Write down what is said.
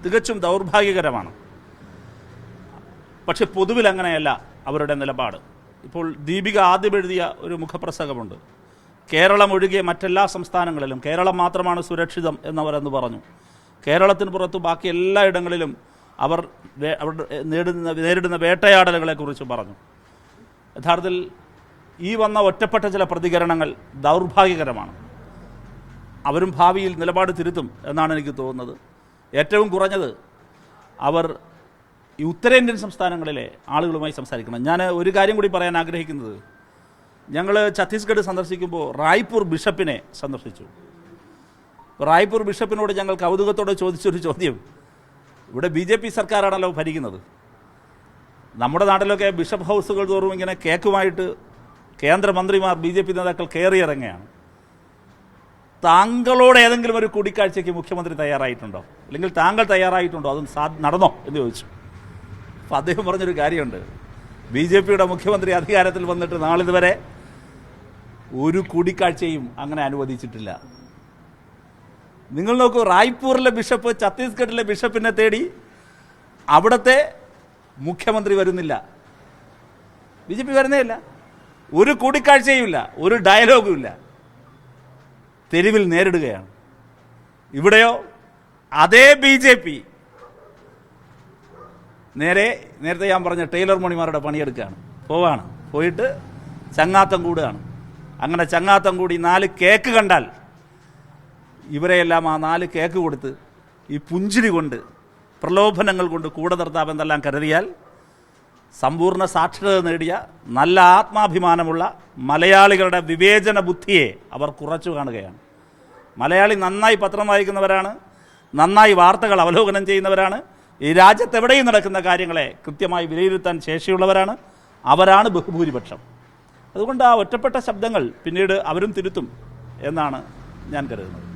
തികച്ചും ദൗർഭാഗ്യകരമാണ്. പക്ഷെ പൊതുവിൽ അങ്ങനെയല്ല അവരുടെ നിലപാട്. ഇപ്പോൾ ദീപിക ആദ്യം എഴുതിയ ഒരു മുഖപ്രസംഗമുണ്ട്. കേരളം ഒഴികെ മറ്റെല്ലാ സംസ്ഥാനങ്ങളിലും കേരളം മാത്രമാണ് സുരക്ഷിതം എന്നവരെന്ന് പറഞ്ഞു. കേരളത്തിന് പുറത്ത് ബാക്കി എല്ലായിടങ്ങളിലും അവർ നേരിടുന്ന വേട്ടയാടലുകളെക്കുറിച്ച് പറഞ്ഞു. യഥാർത്ഥത്തിൽ ഈ വന്ന ഒറ്റപ്പെട്ട ചില പ്രതികരണങ്ങൾ ദൗർഭാഗ്യകരമാണ്. അവരും ഭാവിയിൽ നിലപാട് തിരുത്തും എന്നാണ് എനിക്ക് തോന്നുന്നത്. ഏറ്റവും കുറഞ്ഞത് അവർ ഈ ഉത്തരേന്ത്യൻ സംസ്ഥാനങ്ങളിലെ ആളുകളുമായി സംസാരിക്കണം. ഞാൻ ഒരു കാര്യം കൂടി പറയാൻ ആഗ്രഹിക്കുന്നത്, ഞങ്ങൾ ഛത്തീസ്ഗഡ് സന്ദർശിക്കുമ്പോൾ റായ്പൂർ ബിഷപ്പിനെ സന്ദർശിച്ചു. റായ്പൂർ ബിഷപ്പിനോട് ഞങ്ങൾ കൗതുകത്തോടെ ചോദിച്ചൊരു ചോദ്യം, ഇവിടെ BJP സർക്കാരാണല്ലോ ഭരിക്കുന്നത്, നമ്മുടെ നാട്ടിലൊക്കെ ബിഷപ്പ് ഹൗസുകൾ തോറും ഇങ്ങനെ കേക്കുമായിട്ട് കേന്ദ്രമന്ത്രിമാർ BJP നേതാക്കൾ കയറിയിറങ്ങുകയാണ്. താങ്കളോട് ഏതെങ്കിലും ഒരു കൂടിക്കാഴ്ചയ്ക്ക് മുഖ്യമന്ത്രി തയ്യാറായിട്ടുണ്ടോ, അല്ലെങ്കിൽ താങ്കൾ തയ്യാറായിട്ടുണ്ടോ, അതും നടന്നോ എന്ന് ചോദിച്ചു. അപ്പോൾ അദ്ദേഹം പറഞ്ഞൊരു കാര്യമുണ്ട്, BJPയുടെ മുഖ്യമന്ത്രി അധികാരത്തിൽ വന്നിട്ട് നാളിതുവരെ ഒരു കൂടിക്കാഴ്ചയും അങ്ങനെ അനുവദിച്ചിട്ടില്ല. നിങ്ങൾ നോക്കൂ, റായ്പൂരിലെ ബിഷപ്പ് ഛത്തീസ്ഗഡിലെ ബിഷപ്പിനെ തേടി അവിടുത്തെ മുഖ്യമന്ത്രി വരുന്നില്ല, BJP വരുന്നേയില്ല, ഒരു കൂടിക്കാഴ്ചയുമില്ല, ഒരു ഡയലോഗും ഇല്ല, തെരുവിൽ നേരിടുകയാണ്. ഇവിടെയോ അതേ BJP നേരത്തെ ഞാൻ പറഞ്ഞ ടൈലർ മണിമാരുടെ പണിയെടുക്കുകയാണ്, പോയിട്ട് ചങ്ങാത്തം കൂടുകയാണ്. അങ്ങനെ ചങ്ങാത്തം കൂടി 4 കേക്ക് കണ്ടാൽ ഇവരെയെല്ലാം ആ 4 കേക്ക് കൊടുത്ത് ഈ പുഞ്ചിരി കൊണ്ട് പ്രലോഭനങ്ങൾ കൊണ്ട് കൂടെ നിർത്താമെന്നെല്ലാം കരുതിയാൽ സമ്പൂർണ്ണ സാക്ഷരത നേടിയ നല്ല ആത്മാഭിമാനമുള്ള മലയാളികളുടെ വിവേചന ബുദ്ധിയെ അവർ കുറച്ചു കാണുകയാണ്. മലയാളി നന്നായി പത്രം വായിക്കുന്നവരാണ്, നന്നായി വാർത്തകൾ അവലോകനം ചെയ്യുന്നവരാണ്, ഈ രാജ്യത്തെവിടെയും നടക്കുന്ന കാര്യങ്ങളെ കൃത്യമായി വിലയിരുത്താൻ ശേഷിയുള്ളവരാണ്. അവരാണ് ബഹുഭൂരിപക്ഷം. അതുകൊണ്ട് ആ ഒറ്റപ്പെട്ട ശബ്ദങ്ങൾ പിന്നീട് അവരും തിരുത്തും എന്നാണ് ഞാൻ കരുതുന്നത്.